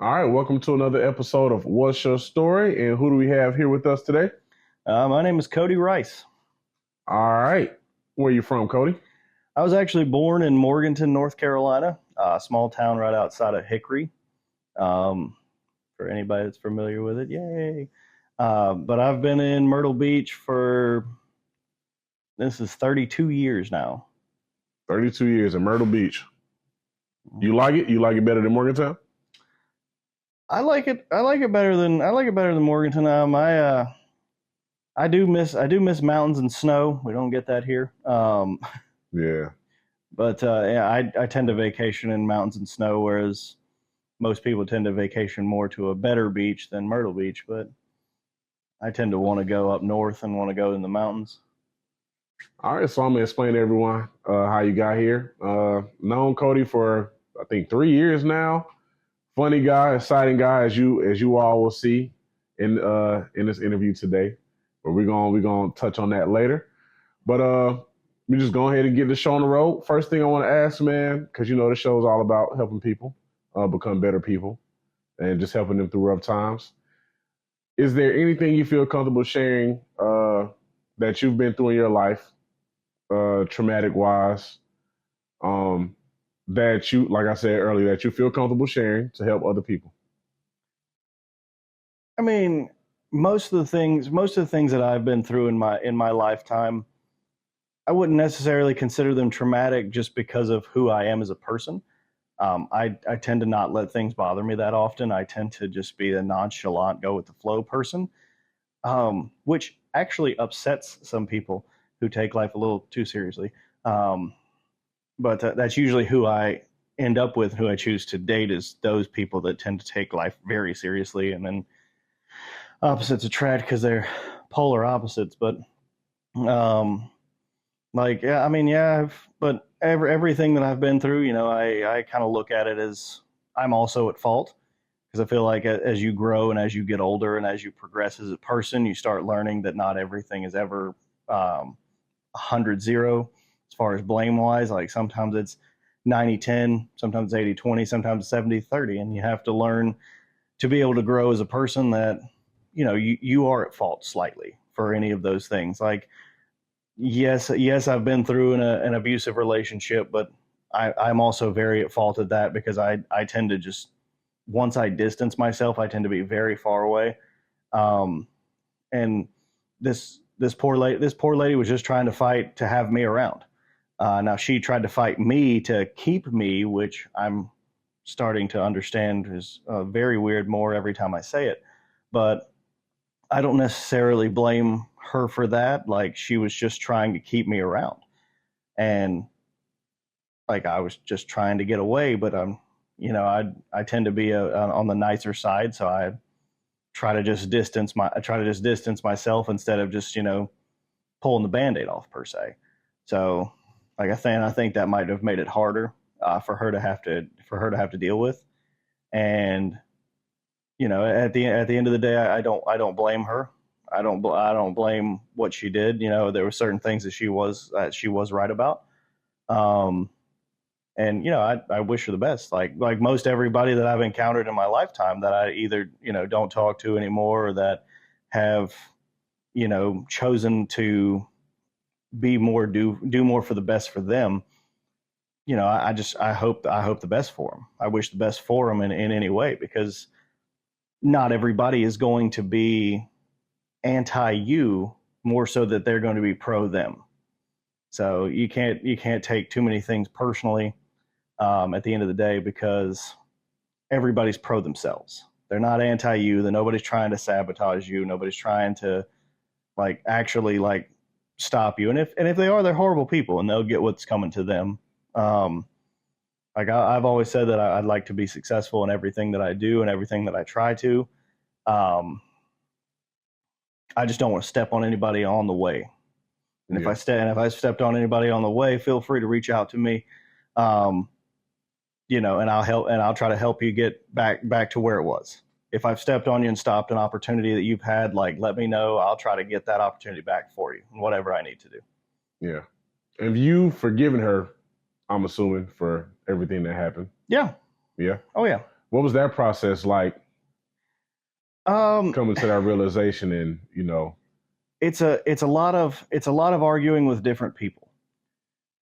All right, welcome to another episode of What's Your Story? And who do we have here with us today? My name is Coty Rice. All right, where you from, Coty? I was actually born in Morganton, North Carolina, a small town right outside of Hickory. Um, for anybody that's familiar with it, yay! But I've been in Myrtle Beach for this is 32 years now. 32 years in Myrtle Beach. You like it? You like it better than Morgantown? I like it. I like it better than Morganton. I do miss mountains and snow. We don't get that here. Yeah. But yeah, I tend to vacation in mountains and snow, whereas most people tend to vacation more to a better beach than Myrtle Beach. But I tend to want to go up north and want to go in the mountains. All right, so I'm gonna explain to everyone how you got here. Known Coty for I think 3 years now. Funny guy, exciting guy, as you all will see in this interview today. But we're gonna touch on that later. But we just go ahead and get the show on the road. First thing I want to ask, man, because you know the show's all about helping people become better people and just helping them through rough times. Is there anything you feel comfortable sharing that you've been through in your life, traumatic wise, that you, like I said earlier, that you feel comfortable sharing to help other people? I mean, most of the things that I've been through in my lifetime, I wouldn't necessarily consider them traumatic just because of who I am as a person. I tend to not let things bother me that often. I tend to just be a nonchalant, go with the flow person, which actually upsets some people who take life a little too seriously. Um, but that's usually who I end up with, who I choose to date, is those people that tend to take life very seriously, and then opposites attract because they're polar opposites. But um, like, yeah, I mean, yeah, but everything that I've been through, I kind of look at it as I'm also at fault, because I feel like as you grow and as you get older and as you progress as a person, you start learning that not everything is ever 100-0 as far as blame wise. Like sometimes it's 90-10, sometimes 80-20, sometimes 70-30, and you have to learn to be able to grow as a person that you are at fault slightly for any of those things. Like, yes, I've been through an abusive relationship, but I'm also very at fault at that, because I tend to just, once I distance myself, I tend to be very far away. Um, and this poor lady was just trying to fight to have me around. Now she tried to fight me to keep me, which I'm starting to understand is very weird more every time I say it. But I don't necessarily blame her for that. Like, she was just trying to keep me around, and like I was just trying to get away. But I tend to be on the nicer side, so I try to just distance myself instead of just pulling the band-aid off per se. So like I think that might have made it harder for her to have to deal with. And at the end of the day, I don't blame her. I don't blame what she did. There were certain things that she was right about. Um, and I wish her the best. Like most everybody that I've encountered in my lifetime, that I either don't talk to anymore, or that have chosen to do more for the best for them. I hope the best for them. I wish the best for them in any way, because not everybody is going to be anti you, more so that they're going to be pro them. So you can't take too many things personally, at the end of the day, because everybody's pro themselves. They're not anti you. That Nobody's trying to sabotage you. Nobody's trying to actually stop you. And if they are, they're horrible people, and they'll get what's coming to them. Um, I've always said that I'd like to be successful in everything that I do and everything that I try to. Um, I just don't want to step on anybody on the way. And Yeah. if I stepped on anybody on the way, feel free to reach out to me. Um, and I'll try to help you get back to where it was. If I've stepped on you and stopped an opportunity that you've had, let me know. I'll try to get that opportunity back for you, whatever I need to do. Yeah. Have you forgiven her, I'm assuming, for everything that happened? Yeah. Yeah. Oh yeah. What was that process like, Um, coming to that realization? And it's a lot of arguing with different people,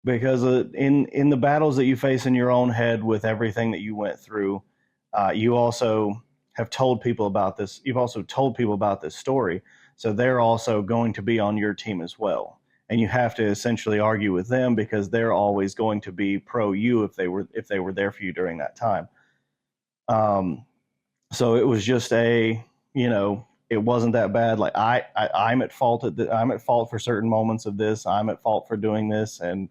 because in the battles that you face in your own head with everything that you went through, you also have told people about this. You've also told people about this story, so they're also going to be on your team as well, and you have to essentially argue with them because they're always going to be pro you if they were there for you during that time. Um, so it was just it wasn't that bad. Like I'm at fault I'm at fault for certain moments of this. I'm at fault for doing this, and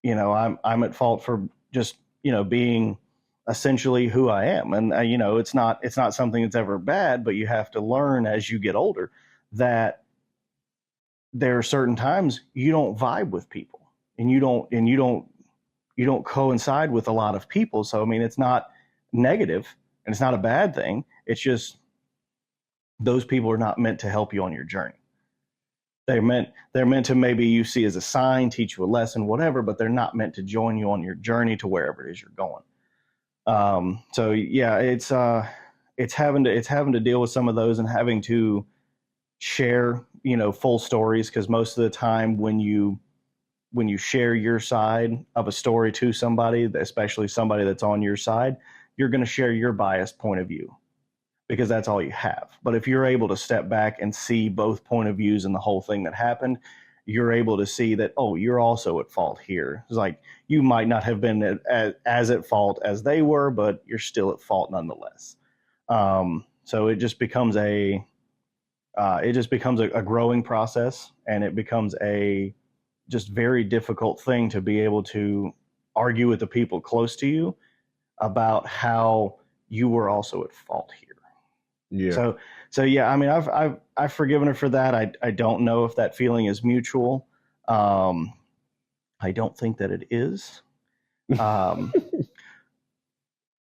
I'm at fault for just being essentially who I am. And it's not something that's ever bad, but you have to learn as you get older that there are certain times you don't vibe with people, and you don't coincide with a lot of people. So I mean, it's not negative and it's not a bad thing. It's just those people are not meant to help you on your journey. They're meant to maybe you see as a sign, teach you a lesson, whatever, but they're not meant to join you on your journey to wherever it is you're going. So yeah, it's having to deal with some of those and having to share full stories, because most of the time when you share your side of a story to somebody, especially somebody that's on your side, you're going to share your biased point of view because that's all you have. But if you're able to step back and see both point of views and the whole thing that happened, you're able to see that, oh, you're also at fault here. It's like you might not have been as at fault as they were, but you're still at fault nonetheless. So it just becomes a growing process, and it becomes a just very difficult thing to be able to argue with the people close to you about how you were also at fault here. yeah. So yeah, I mean, I've forgiven her for that. I don't know if that feeling is mutual. I don't think that it is. Um,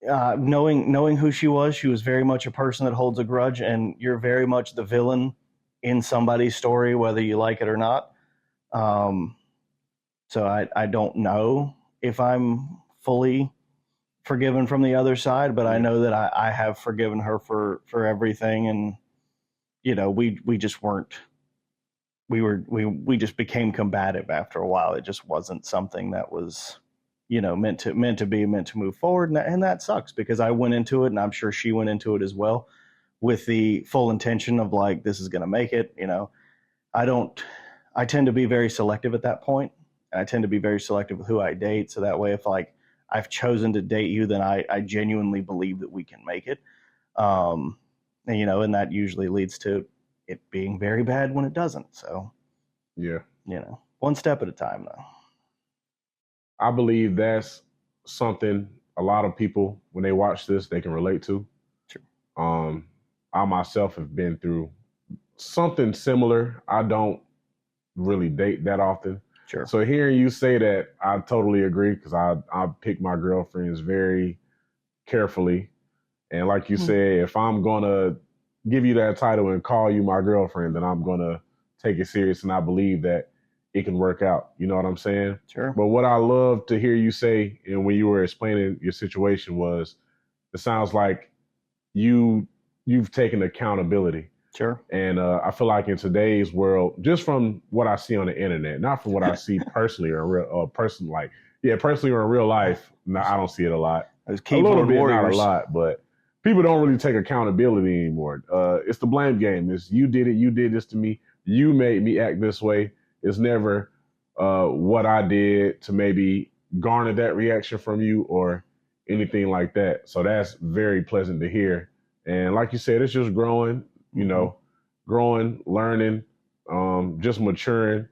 knowing who she was very much a person that holds a grudge, and you're very much the villain in somebody's story, whether you like it or not. So I don't know if I'm fully forgiven from the other side, but I know that I have forgiven her for everything. And we just weren't we just became combative after a while. It just wasn't something that was meant to move forward, and that sucks, because I went into it, and I'm sure she went into it as well, with the full intention of like, this is going to make it. I tend to be very selective at that point, and I tend to be very selective with who I date, so that way if like I've chosen to date you, then I genuinely believe that we can make it. And that usually leads to it being very bad when it doesn't. So, Yeah. One step at a time, though. I believe that's something a lot of people, when they watch this, they can relate to. Sure. I myself have been through something similar. I don't really date that often. Sure. So hearing you say that, I totally agree, because I pick my girlfriends very carefully. And like you said, if I'm going to give you that title and call you my girlfriend, then I'm going to take it serious, and I believe that it can work out. You know what I'm saying? Sure. But what I love to hear you say, and when you were explaining your situation, was it sounds like you've taken accountability. Sure. And I feel like in today's world, just from what I see on the internet, not from what I see personally or personally or in real life, no, I don't see it a lot. Those A keyboard little bit, warriors. not a lot, but people don't really take accountability anymore. It's the blame game. It's you did it. You did this to me. You made me act this way. It's never what I did to maybe garner that reaction from you or anything like that. So that's very pleasant to hear. And like you said, it's just growing, growing, learning, just maturing.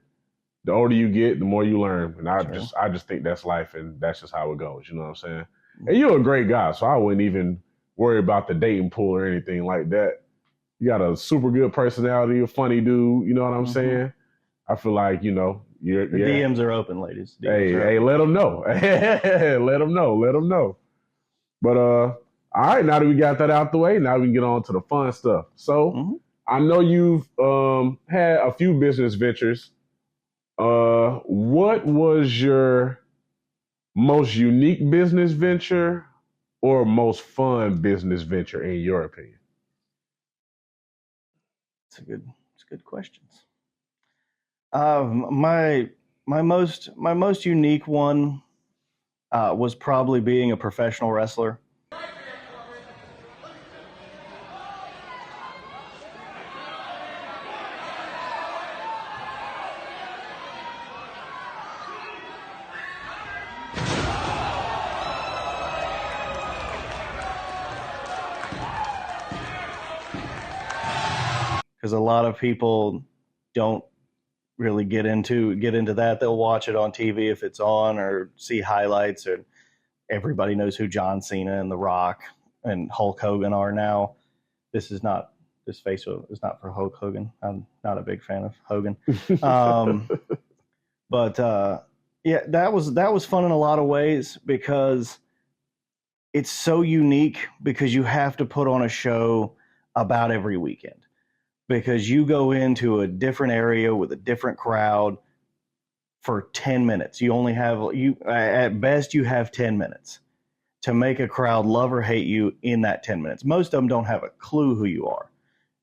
The older you get, the more you learn. And I just think that's life, and that's just how it goes. You know what I'm saying? And you're a great guy, so I wouldn't even worry about the dating pool or anything like that. You got a super good personality, a funny dude. You know what I'm saying? I feel like, you're The DMs are open, ladies. Hey, let them know. Let them know. But all right, now that we got that out the way, now we can get on to the fun stuff. So I know you've had a few business ventures. What was your most unique business venture, or most fun business venture in your opinion? It's good questions. My most unique one was probably being a professional wrestler. Because a lot of people don't really get into that. They'll watch it on TV if it's on, or see highlights, or everybody knows who John Cena and The Rock and Hulk Hogan are now. This is not this face is not for Hulk Hogan. I'm not a big fan of Hogan. But yeah, that was fun in a lot of ways because it's so unique, because you have to put on a show about every weekend, because you go into a different area with a different crowd for 10 minutes. You only have, at best, you have 10 minutes to make a crowd love or hate you in that 10 minutes. Most of them don't have a clue who you are.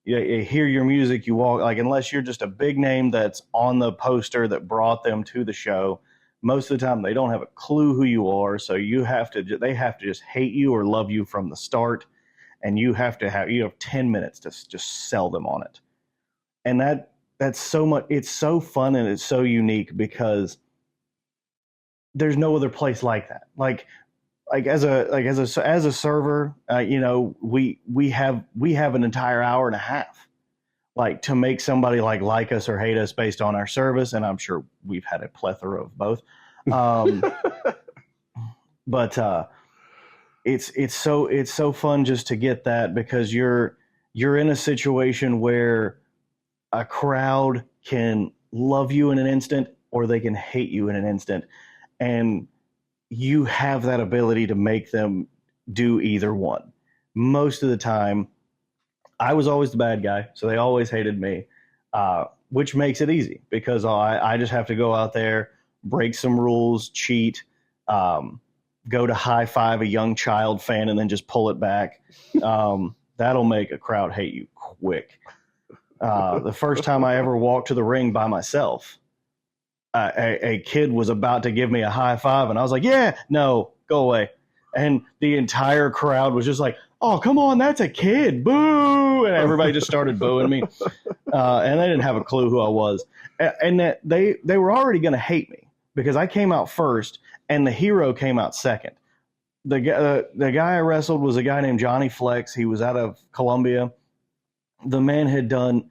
You hear your music, you walk, like, unless you're just a big name that's on the poster that brought them to the show, most of the time they don't have a clue who you are. So they have to just hate you or love you from the start. And you have 10 minutes to just sell them on it. And that's so much, it's so fun and it's so unique because there's no other place like that. Like as a server, we have an entire hour and a half, like, to make somebody like us or hate us based on our service. And I'm sure we've had a plethora of both. But it's so fun just to get that, because you're in a situation where a crowd can love you in an instant or they can hate you in an instant, and you have that ability to make them do either one. Most of the time, I was always the bad guy, so they always hated me, which makes it easy because I just have to go out there, break some rules, cheat, go to high five a young child fan and then just pull it back. That'll make a crowd hate you quick. The first time I ever walked to the ring by myself, a kid was about to give me a high five, and I was like, yeah, no, go away. And the entire crowd was just like, oh, come on, that's a kid, boo. And everybody just started booing me. And they didn't have a clue who I was. And that they were already going to hate me because I came out first and the hero came out second. The guy I wrestled was a guy named Johnny Flex. He was out of Colombia. The man had done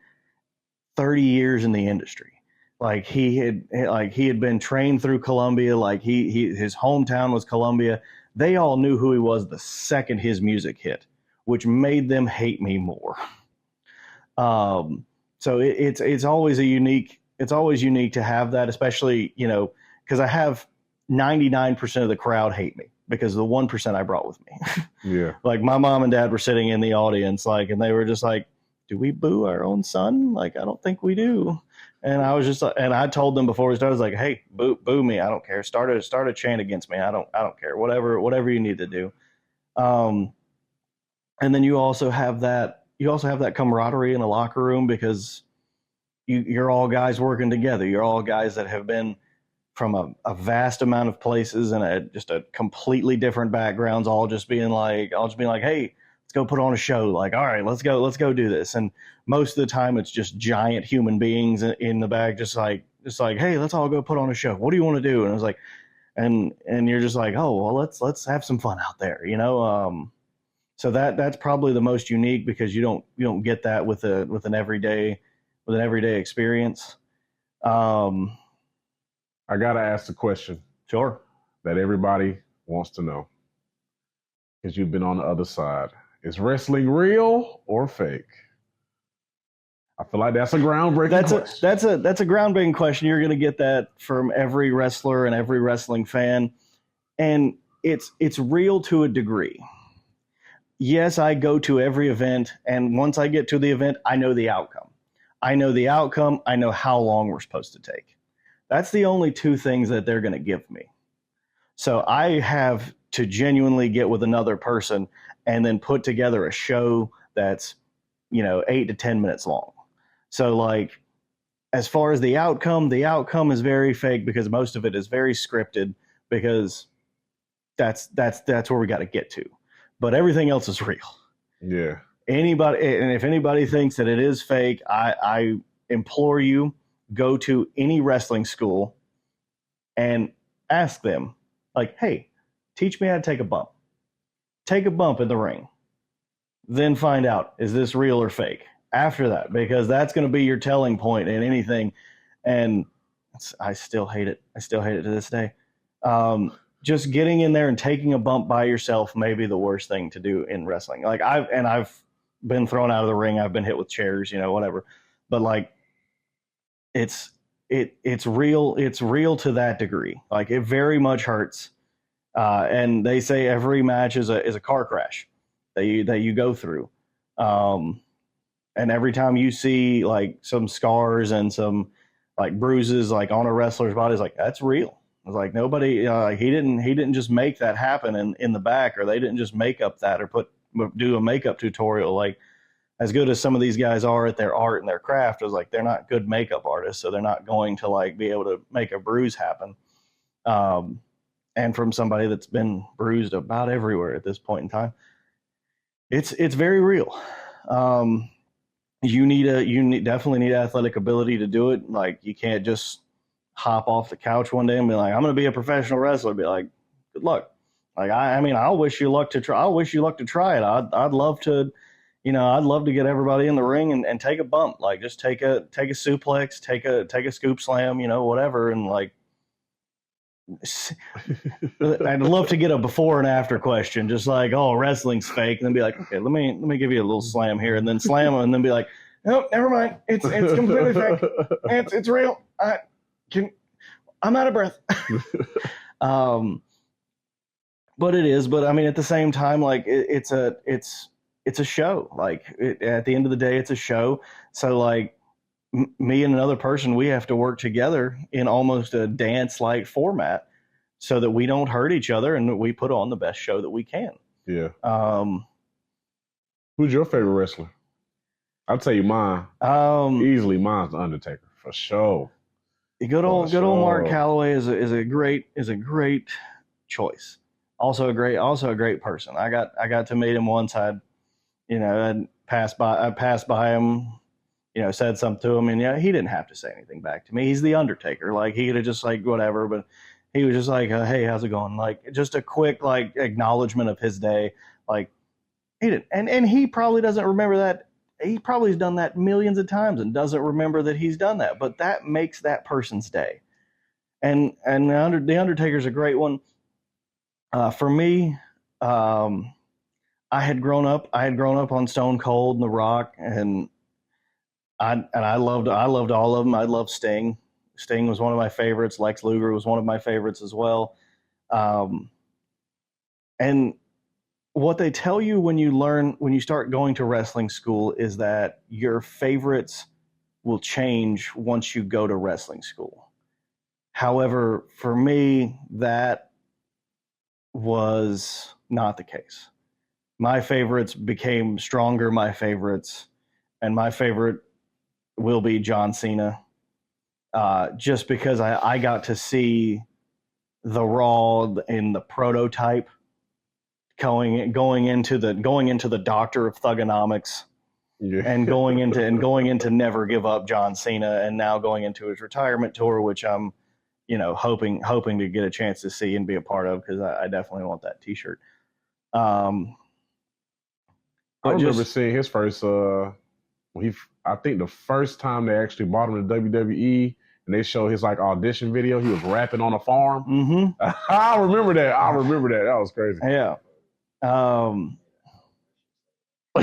30 years in the industry. Like he had been trained through Colombia. Like his hometown was Colombia. They all knew who he was the second his music hit, which made them hate me more. So it's always unique to have that, especially, because I have 99% of the crowd hate me because of the 1% I brought with me. Yeah. Like my mom and dad were sitting in the audience, and they were just like, do we boo our own son? Like, I don't think we do. And I was just, and I told them before we started, I was like, hey, boo me. I don't care. Start a chant against me. I don't care. Whatever you need to do. And then you also have that camaraderie in the locker room because you're all guys working together. You're all guys that have been from a vast amount of places and just a completely different backgrounds, all just being like, hey, let's go put on a show. Like, all right, let's go do this. And most of the time it's just giant human beings in the back, just like, hey, let's all go put on a show. What do you want to do? And I was like, and you're just like, oh, well, let's have some fun out there, So that's probably the most unique because you don't get that with an everyday experience. I gotta ask the question. Sure. That everybody wants to know, because you've been on the other side. Is wrestling real or fake? I feel like that's a groundbreaking question. That's a groundbreaking question. You're going to get that from every wrestler and every wrestling fan, and it's real to a degree. Yes, I go to every event, and once I get to the event, I know the outcome. I know how long we're supposed to take. That's the only two things that they're going to give me. So I have to genuinely get with another person and then put together a show that's, 8 to 10 minutes long. So like, as far as the outcome is very fake because most of it is very scripted because that's where we got to get to. But everything else is real. Yeah. And if anybody thinks that it is fake, I implore you, go to any wrestling school and ask them, like, hey, teach me how to take a bump. Take a bump in the ring. Then find out, is this real or fake? After that, because that's going to be your telling point in anything. And I still hate it. I still hate it to this day. Just getting in there and taking a bump by yourself may be the worst thing to do in wrestling. Like I've been thrown out of the ring. I've been hit with chairs, whatever. But like, it's real. It's real to that degree. Like it very much hurts. And they say every match is a car crash that you go through. And every time you see like some scars and some like bruises like on a wrestler's body, it's like, that's real. It's like nobody, he didn't just make that happen in the back, or they didn't just make up that or do a makeup tutorial. Like as good as some of these guys are at their art and their craft, it was like, they're not good makeup artists. So they're not going to like be able to make a bruise happen. And from somebody that's been bruised about everywhere at this point in time, it's very real. You definitely need athletic ability to do it. Like you can't just hop off the couch one day and be like, I'm going to be a professional wrestler. Be like, good luck. Like, I mean, I'll wish you luck to try. I'll wish you luck to try it. I'd love to, I'd love to get everybody in the ring and take a bump. Like just take a suplex, take a scoop slam, whatever. And like, I'd love to get a before and after question, just like, oh, wrestling's fake, and then be like, okay, let me give you a little slam here, and then slam them, and then be like, nope, never mind, it's completely fake, it's real. I'm out of breath. But it is. But I mean, at the same time, like it's a show. Like at the end of the day, it's a show. So like me and another person, we have to work together in almost a dance-like format so that we don't hurt each other and we put on the best show that we can. Yeah. Who's your favorite wrestler? I'll tell you mine. Easily mine's The Undertaker for sure. Good old Mark Calloway is a great choice. Also a great person. I got to meet him once. I'd passed by him, said something to him, and he didn't have to say anything back to me. He's the Undertaker. Like he could have just like whatever, but he was just like, hey, how's it going? Like just a quick like acknowledgement of his day. Like he didn't, and he probably doesn't remember that. He probably has done that millions of times and doesn't remember that he's done that, but that makes that person's day. And the Undertaker's a great one. For me, I had grown up on Stone Cold and The Rock, and I loved all of them. I loved Sting. Sting was one of my favorites. Lex Luger was one of my favorites as well. And what they tell you when you start going to wrestling school is that your favorites will change once you go to wrestling school. However, for me, that was not the case. My favorites became stronger, and my favorite will be John Cena. Just because I got to see the Raw in the prototype going into the doctor of thugonomics, yeah. and going into never give up John Cena, and now going into his retirement tour, which I'm hoping to get a chance to see and be a part of, because I definitely want that t-shirt. I remember seeing his first I think the first time they actually brought him to WWE and they showed his like audition video, he was rapping on a farm. Mm-hmm. I remember that. That was crazy. Yeah.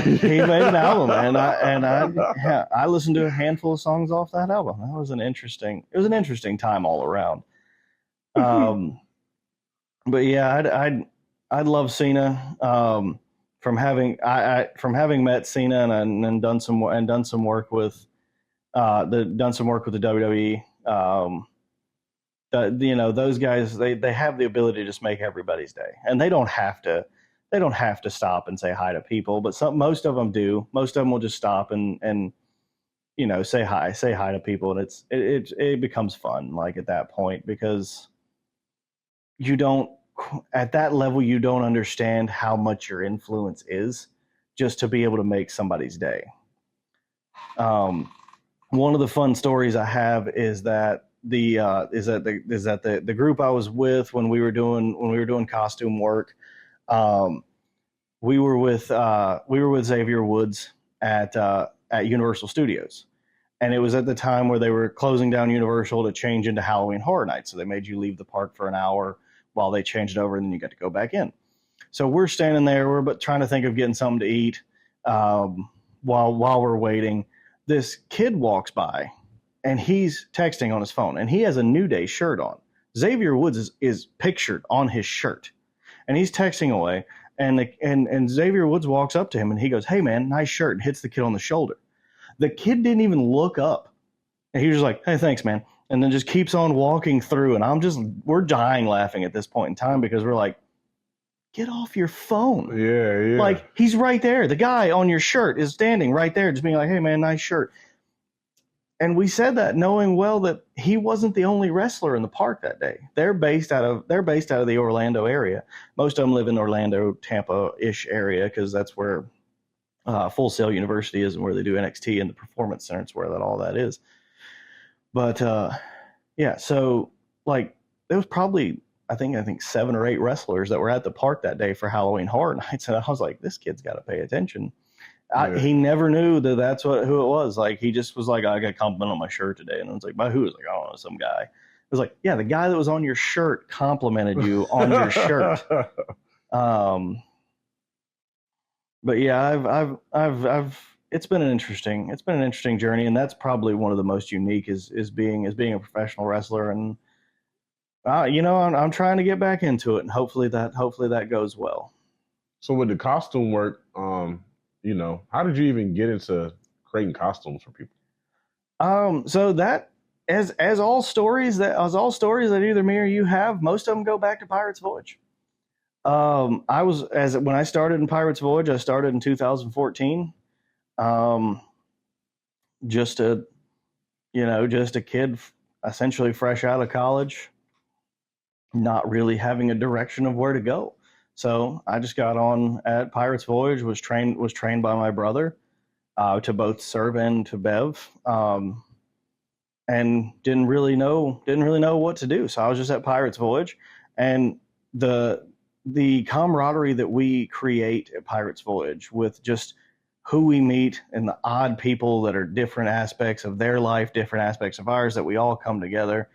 He made an album, and I listened to a handful of songs off that album. It was an interesting time all around. But yeah, I'd love Cena. From having met Cena and done some work with the WWE. those guys, they have the ability to just make everybody's day, and they don't have to stop and say hi to people, but most of them do. Most of them will just stop and say hi to people, and it becomes fun, like, at that point, because you don't at that level you don't understand how much your influence is just to be able to make somebody's day. um, One of the fun stories I have is that the group I was with when we were doing costume work. um, we were with Xavier Woods at Universal Studios, and it was at the time where they were closing down Universal to change into Halloween Horror Nights. So they made you leave the park for an hour while they changed over, and then you got to go back in. So we're standing there, we're but trying to think of getting something to eat, while we're waiting. This kid walks by, and he's texting on his phone, and he has a New Day shirt on. Xavier Woods is pictured on his shirt, and he's texting away. And Xavier Woods walks up to him, and he goes, "Hey man, nice shirt," and hits the kid on the shoulder. The kid didn't even look up, and he was just like, "Hey, thanks, man," and then just keeps on walking through. And we're dying laughing at this point in time, because we're like, get off your phone. Yeah, yeah. Like, he's right there. The guy on your shirt is standing right there, just being like, "Hey man, nice shirt." And we said that knowing well that he wasn't the only wrestler in the park that day. They're based out of the Orlando area. Most of them live in Orlando, Tampa-ish area, because that's where Full Sail University is, and where they do NXT, and the Performance Center. It's where all that is. But yeah, so, like, there was probably I think 7 or 8 wrestlers that were at the park that day for Halloween Horror Nights, and I was like, this kid's got to pay attention. Yeah. He never knew that's who it was. Like, he just was like, "I got a compliment on my shirt today," and I was like, "By who?" I was like, "I don't know, some guy." It was like, "Yeah, the guy that was on your shirt complimented you on your shirt." But yeah, I've it's been an interesting journey, and that's probably one of the most unique is being a professional wrestler. And I'm trying to get back into it, and hopefully that goes well. So with the costume work, how did you even get into creating costumes for people? So that as all stories that either me or you have, most of them go back to Pirates Voyage. When I started in Pirates Voyage, I started in 2014. Just a kid, essentially fresh out of college, not really having a direction of where to go. So I just got on at Pirates Voyage, was trained by my brother to both serve and to bev, and didn't really know what to do. So I was just at Pirates Voyage, and the camaraderie that we create at Pirates Voyage, with just who we meet and the odd people that are different aspects of their life, different aspects of ours, that we all come together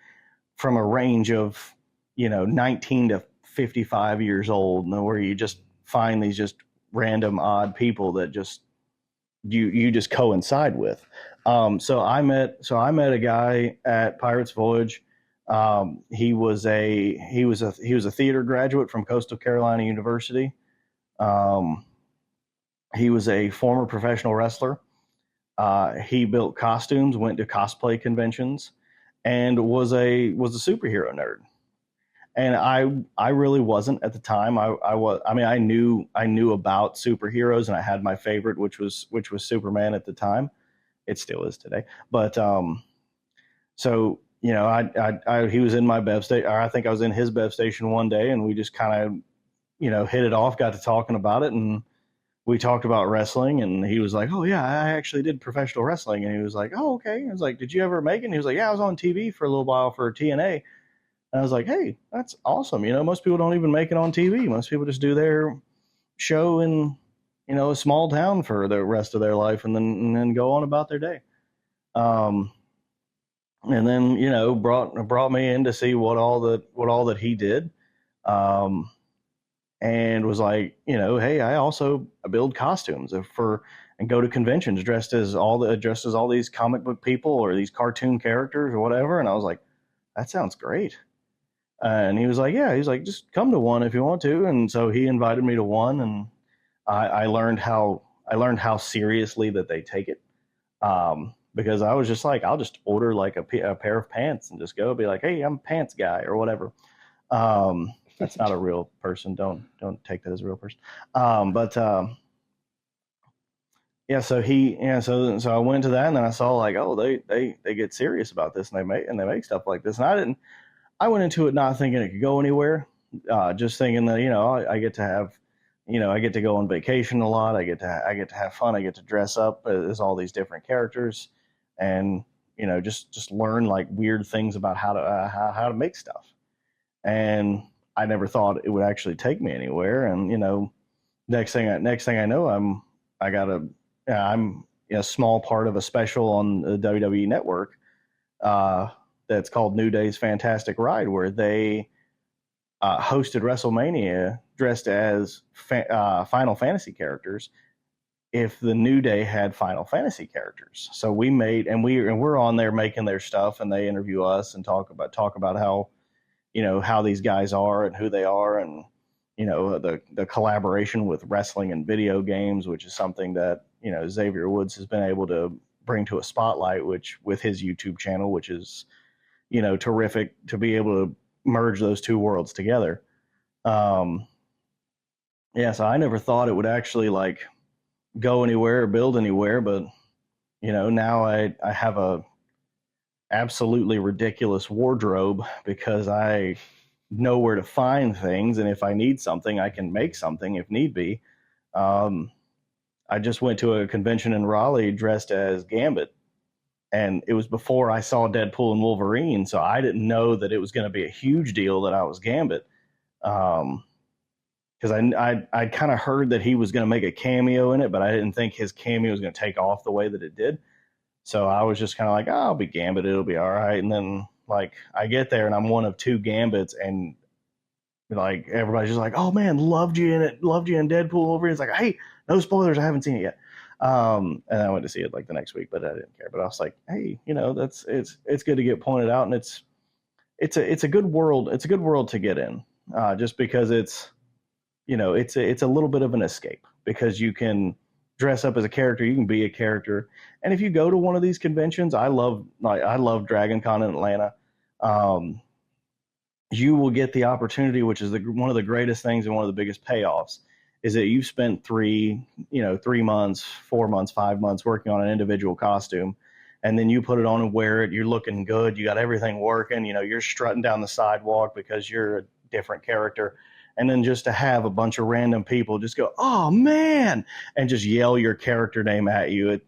from a range of 19 to 55 years old, where you just find these just random odd people that just you just coincide with. So I met a guy at Pirates Voyage. He was a theater graduate from Coastal Carolina University. He was a former professional wrestler. He built costumes, went to cosplay conventions, and was a superhero nerd. And I really wasn't at the time. I knew about superheroes, and I had my favorite, which was Superman at the time. It still is today. But so he was in my bev station, or I think I was in his bev station one day, and we just kind of hit it off, got to talking about it, and we talked about wrestling. And he was like, "Oh yeah, I actually did professional wrestling." And he was like, "Oh, okay." I was like, "Did you ever make it?" And he was like, "Yeah, I was on TV for a little while for TNA." And I was like, "Hey, that's awesome. Most people don't even make it on TV. Most people just do their show in, a small town for the rest of their life, and then go on about their day." And then brought me in to see what all that he did, and was like, "Hey, I build costumes and go to conventions dressed as all these comic book people or these cartoon characters or whatever." And I was like, "That sounds great." And he was like, "Yeah," he's like, "Just come to one if you want to." And so he invited me to one, and I learned how seriously that they take it. because I was just like, I'll just order like a pair of pants and just go be like, hey, I'm a pants guy or whatever. That's not a real person. Don't take that as a real person. But yeah, so I went to that, and then I saw like, oh, they get serious about this, and they make stuff like this, and I went into it not thinking it could go anywhere, just thinking that I get to have, I get to go on vacation a lot, I get to have fun, I get to dress up as all these different characters, and just learn like weird things about how to make stuff, and I never thought it would actually take me anywhere, and next thing I know, I got a I'm a small part of a special on the WWE Network that's called New Day's Fantastic Ride, where they hosted WrestleMania dressed as Final Fantasy characters. If the New Day had Final Fantasy characters, so we're on there making their stuff, and they interview us and talk about how how these guys are and who they are, and the collaboration with wrestling and video games, which is something that Xavier Woods has been able to bring to a spotlight, which with his YouTube channel, which is terrific to be able to merge those two worlds together. Yeah, so I never thought it would actually like go anywhere or build anywhere, but now I have a absolutely ridiculous wardrobe because I know where to find things, and if I need something, I can make something if need be. I just went to a convention in Raleigh dressed as Gambit, and it was before I saw Deadpool and Wolverine, so I didn't know that it was going to be a huge deal that I was Gambit, because I kind of heard that he was going to make a cameo in it, but I didn't think his cameo was going to take off the way that it did. So I was just kind of like, oh, I'll be Gambit, it'll be all right. And then like I get there and I'm one of two Gambits, and like everybody's just like, oh man, loved you in Deadpool over. It's like, hey, no spoilers, I haven't seen it yet. And I went to see it like the next week, but I didn't care. But I was like, hey, it's good to get pointed out, and it's a good world. It's a good world to get in, just because it's a little bit of an escape, because you can dress up as a character, you can be a character, and if you go to one of these conventions, I love Dragon Con in Atlanta. You will get the opportunity, which is one of the greatest things and one of the biggest payoffs, is that you've spent 3 months, 4 months, 5 months working on an individual costume, and then you put it on and wear it. You're looking good. You got everything working. You're strutting down the sidewalk because you're a different character. And then just to have a bunch of random people just go, oh man, and just yell your character name at you. It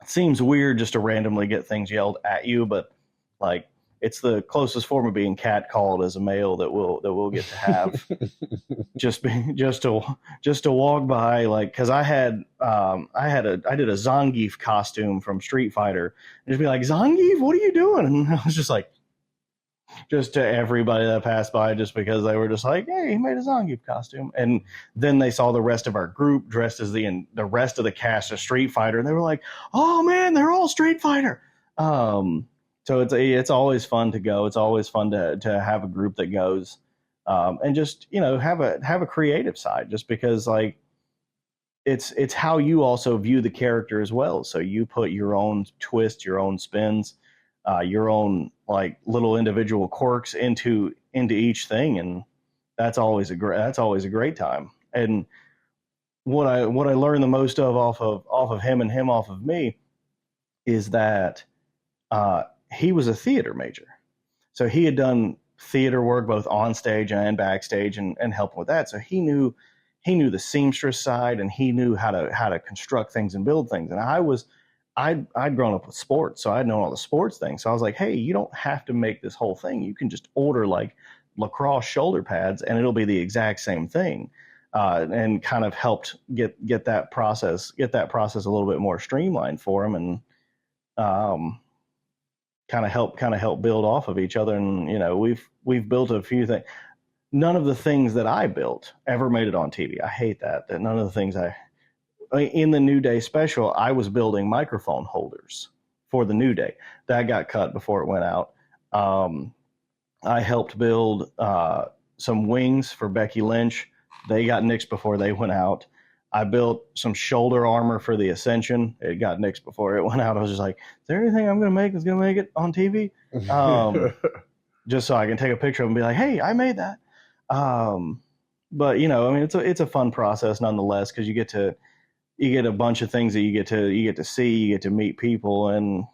seems weird just to randomly get things yelled at you, but like, it's the closest form of being catcalled as a male that we'll get to have. just to walk by, like, because I did a Zangief costume from Street Fighter, and just be like, Zangief, what are you doing? And I was just like, just to everybody that passed by, just because they were just like, hey, he made a Zangief costume. And then they saw the rest of our group dressed as the rest of the cast of Street Fighter, and they were like, oh man, they're all Street Fighter. So it's always fun to go. It's always fun to have a group that goes, and just have a creative side, just because like it's how you also view the character as well. So you put your own twist, your own spins, your own like little individual quirks into each thing, and that's always a great time. And what I learned the most off of him and him off of me is that he was a theater major, so he had done theater work both on stage and backstage, and helping with that. So he knew the seamstress side, and he knew how to construct things and build things. And I'd grown up with sports, so I'd known all the sports things. So I was like, hey, you don't have to make this whole thing. You can just order like lacrosse shoulder pads, and it'll be the exact same thing. And kind of helped get that process a little bit more streamlined for him, and kind of help build off of each other. And we've built a few things. None of the things that I built ever made it on TV. I hate that none of the things in the New Day special, I was building microphone holders for the New Day. That got cut before it went out. I helped build some wings for Becky Lynch. They got nixed before they went out. I built some shoulder armor for the Ascension. It got nixed before it went out. I was just like, is there anything I'm going to make that's going to make it on TV? Just so I can take a picture of it and be like, hey, I made that. But you know, I mean, it's a fun process nonetheless, because you get a bunch of things that you get to see, you get to meet people, and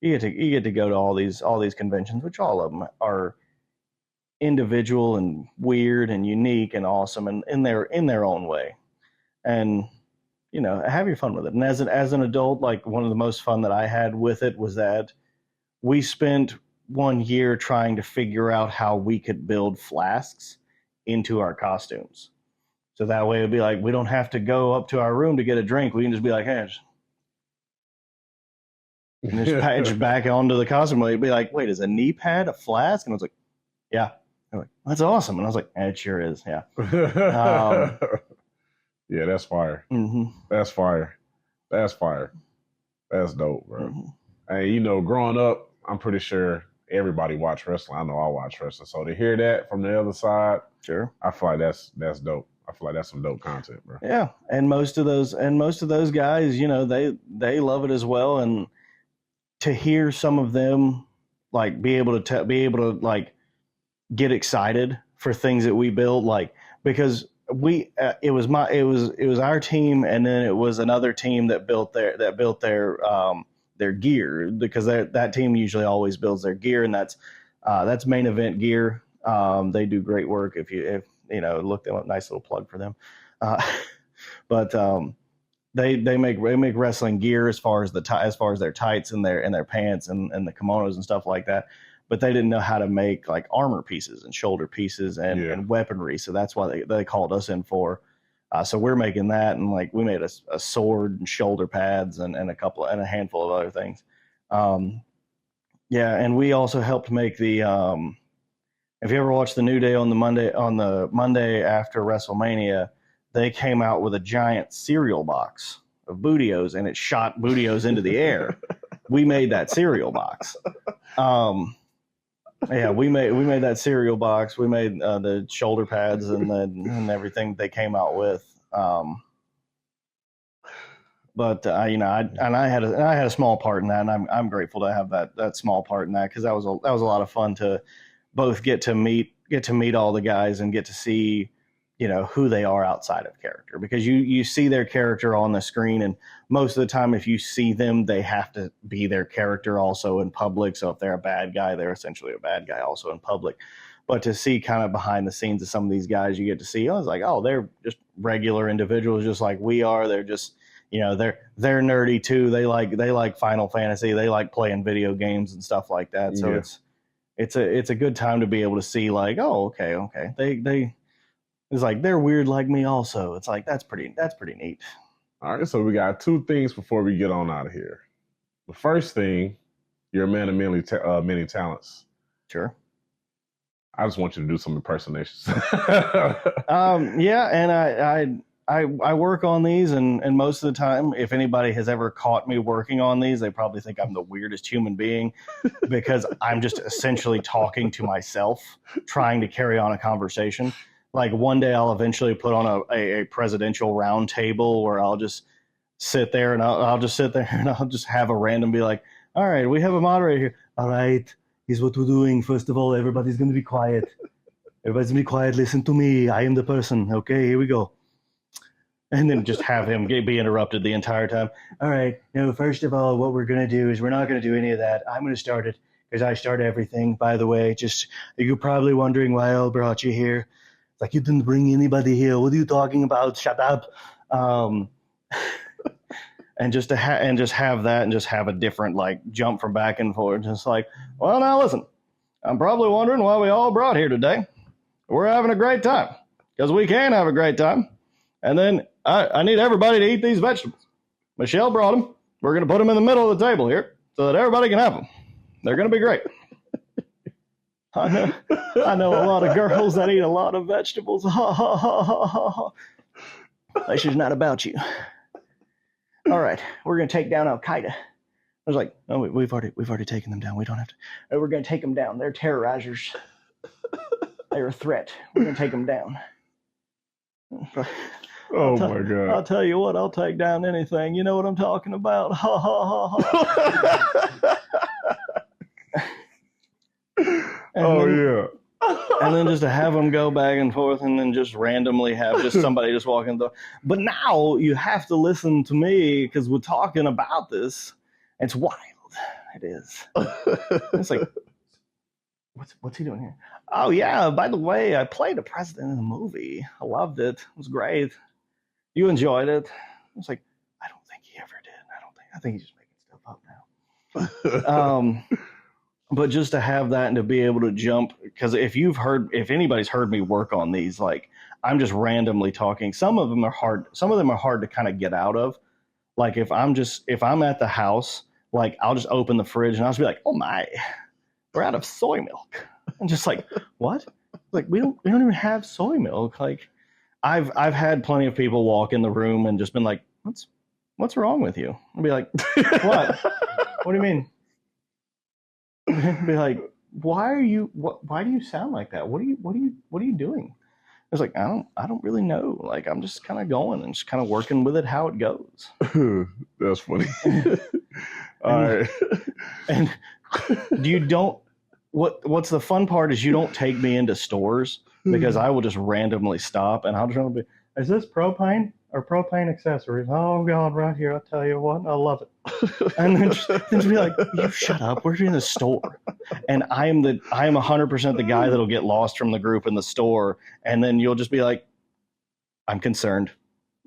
you get to go to all these conventions, which all of them are individual and weird and unique and awesome and in their own way. And you know, have your fun with it. And as an adult, like, one of the most fun that I had with it was that we spent 1 year trying to figure out how we could build flasks into our costumes. So that way it'd be like, we don't have to go up to our room to get a drink. We can just be like, hey, and just patch back onto the costume. It'd be like, wait, is a knee pad a flask? And I was like, yeah. I'm like, that's awesome. And I was like, it sure is. Yeah. Yeah, that's fire. Mm-hmm. That's fire. That's fire. That's dope, bro. Mm-hmm. And you know, growing up, I'm pretty sure everybody watched wrestling. I know I watch wrestling. So to hear that from the other side, sure, I feel like that's dope. I feel like that's some dope content, bro. Yeah, and most of those guys, you know, they love it as well. And to hear some of them like be able to like get excited for things that we build, like, because it was our team, and then it was another team that built their gear, because that team usually always builds their gear, and that's Main Event Gear. They do great work. If you look them up, nice little plug for them. But they make wrestling gear as far as their tights and their pants and the kimonos and stuff like that. But they didn't know how to make like armor pieces and shoulder pieces and weaponry, so that's why they called us in for. So we're making that, and like we made a sword and shoulder pads and a handful of other things. Yeah, and we also helped make the. If you ever watched the New Day on the Monday after WrestleMania, they came out with a giant cereal box of Bootios, and it shot Bootios into the air. We made that cereal box. Yeah, we made that cereal box. We made the shoulder pads and everything they came out with. But I had a small part in that, and I'm grateful to have that small part in that, because that was a lot of fun to both get to meet all the guys and get to see, you know, who they are outside of character, because you see their character on the screen, and most of the time if you see them, they have to be their character also in public. So if they're a bad guy, they're essentially a bad guy also in public. But to see kind of behind the scenes of some of these guys, you get to see, I was like, oh, they're just regular individuals just like we are. They're just, you know, they're nerdy too. They like Final Fantasy. They like playing video games and stuff like that. So it's a good time to be able to see, like, oh, okay. They it's like they're weird like me also. It's like that's pretty neat. All right, so we got two things before we get on out of here. The first thing, you're a man of many talents. Sure. I just want you to do some impersonations. Yeah, and I work on these, and most of the time, if anybody has ever caught me working on these, they probably think I'm the weirdest human being, because I'm just essentially talking to myself, trying to carry on a conversation. Like one day I'll eventually put on a presidential round table where I'll just sit there and I'll just sit there and I'll just have a random be like, all right, we have a moderator here. All right, here's what we're doing. First of all, everybody's going to be quiet. Everybody's going to be quiet. Listen to me. I am the person. Okay, here we go. And then just have him be interrupted the entire time. All right, first of all, what we're going to do is we're not going to do any of that. I'm going to start it because I start everything, by the way. Just, you're probably wondering why I brought you here. It's like, you didn't bring anybody here. What are you talking about? Shut up. And just have that, and just have a different, like, jump from back and forth. Just like, well, now listen, I'm probably wondering why we all brought here today. We're having a great time, because we can have a great time. And then I need everybody to eat these vegetables. Michelle brought them. We're going to put them in the middle of the table here so that everybody can have them. They're going to be great. I know a lot of girls that eat a lot of vegetables. This is not about you. All right, we're going to take down Al-Qaeda. I was like, no, we've already taken them down. We don't have to. We're going to take them down. They're terrorizers. They're a threat. We're going to take them down. Oh my God. I'll tell you what, I'll take down anything. You know what I'm talking about? Ha ha ha ha. Yeah. And then just to have them go back and forth and then just randomly have just somebody just walking the. But now you have to listen to me because we're talking about this. It's wild. It is. It's like, what's he doing here? Oh yeah, by the way, I played a president in the movie. I loved it. It was great. You enjoyed it. I was like, I don't think he ever did. I think he's just making stuff up now. But just to have that and to be able to jump, because if anybody's heard me work on these, like I'm just randomly talking. Some of them are hard to kind of get out of. Like if I'm at the house, like I'll just open the fridge and I'll just be like, oh my, we're out of soy milk. I'm just like, what? Like we don't even have soy milk. Like I've had plenty of people walk in the room and just been like, what's wrong with you? I'll be like, what? What do you mean? Be like, why do you sound like that? What are you doing? I was like, I don't really know. Like I'm just kind of going and just kind of working with it how it goes. That's funny. All right. And what's the fun part is you don't take me into stores because I will just randomly stop and I'll just be, is this propane or propane accessories? Oh God, right here. I'll tell you what, I love it. And then just be like, you shut up. We're in the store. And I am 100% the guy that'll get lost from the group in the store. And then you'll just be like, I'm concerned.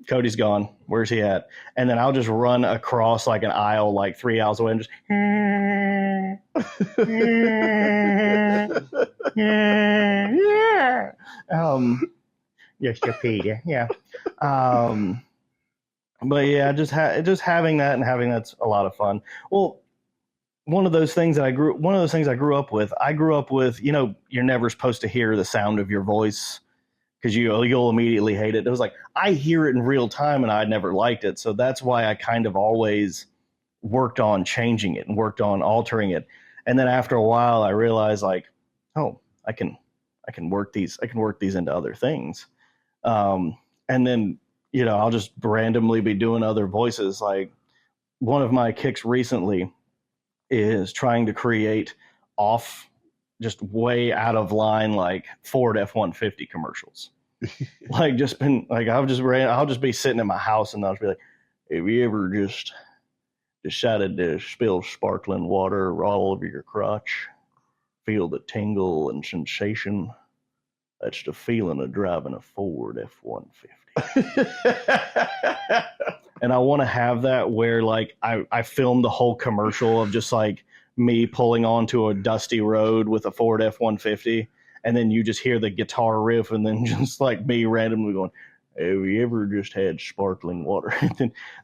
Cody's gone. Where's he at? And then I'll just run across like an aisle, like 3 aisles away and just, yes, you Peter. Yeah. But yeah, just having that and having that's a lot of fun. Well, one of those things I grew up with. I grew up with, you're never supposed to hear the sound of your voice because you'll immediately hate it. It was like I hear it in real time and I never liked it, so that's why I kind of always worked on changing it and worked on altering it. And then after a while, I realized like, oh, I can work these into other things. And then I'll just randomly be doing other voices. Like one of my kicks recently is trying to create just way out of line, like Ford F-150 commercials. Like just been like, I'll just be sitting in my house and I'll just be like, have you ever just decided to spill sparkling water all over your crotch? Feel the tingle and sensation. That's the feeling of driving a Ford F-150. And I want to have that where like I filmed the whole commercial of just like me pulling onto a dusty road with a Ford F-150, and then you just hear the guitar riff and then just like me randomly going, have you ever just had sparkling water?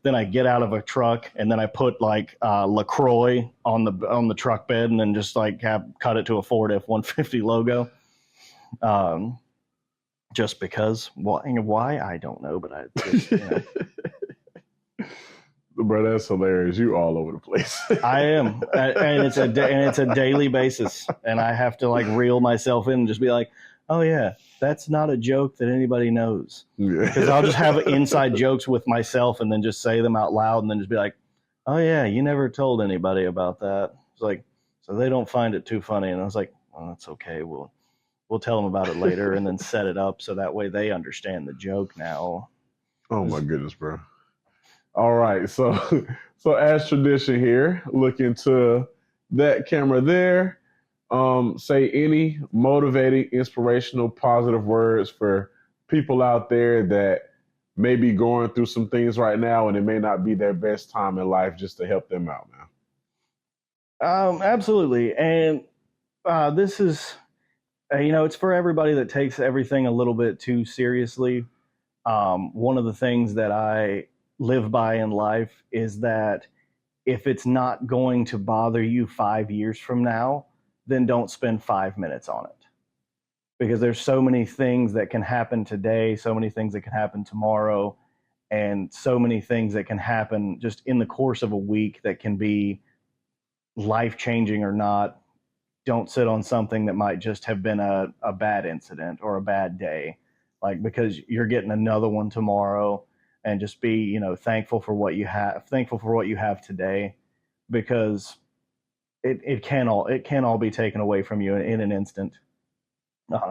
then I get out of a truck and then I put like LaCroix on the truck bed and then just like cut it to a Ford F-150 logo. Just because, why I don't know, but Bro, that's hilarious. You all over the place. I am, and it's a daily basis, and I have to like reel myself in and just be like, oh yeah, that's not a joke that anybody knows, because I'll just have inside jokes with myself and then just say them out loud and then just be like, oh yeah, you never told anybody about that. It's like, so they don't find it too funny, and I was like, well, that's okay. We'll tell them about it later and then set it up so that way they understand the joke now. Oh my goodness, bro. All right. So as tradition here, look into that camera there. Say any motivating, inspirational, positive words for people out there that may be going through some things right now and it may not be their best time in life, just to help them out, man. Absolutely. And this is, it's for everybody that takes everything a little bit too seriously. One of the things that I live by in life is that if it's not going to bother you 5 years from now, then don't spend 5 minutes on it. Because there's so many things that can happen today, so many things that can happen tomorrow, and so many things that can happen just in the course of a week that can be life-changing or not. Don't sit on something that might just have been a bad incident or a bad day. like, because you're getting another one tomorrow, and just be, thankful for what you have today, because it can all be taken away from you in an instant.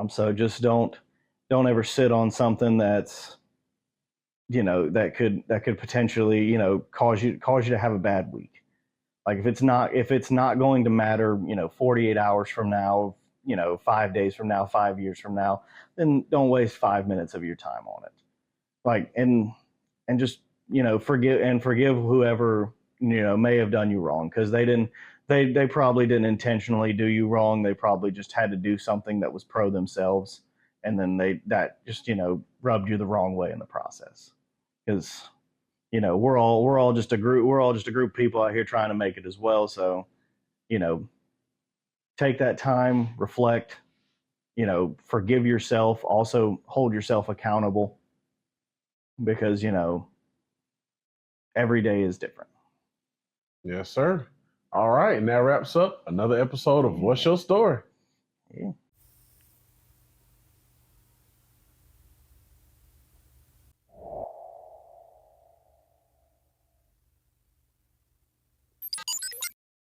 So just don't ever sit on something that's, that could potentially, cause you to have a bad week. Like, if it's not going to matter, 48 hours from now, 5 days from now, 5 years from now, then don't waste 5 minutes of your time on it. Like, and just, forgive whoever, may have done you wrong, because they probably didn't intentionally do you wrong. They probably just had to do something that was pro themselves, and then that just, rubbed you the wrong way in the process. Because, we're all just a group of people out here trying to make it as well. So, you know, take that time, reflect, forgive yourself, also hold yourself accountable, because, every day is different. Yes, sir. All right. And that wraps up another episode of What's Your Story? Yeah.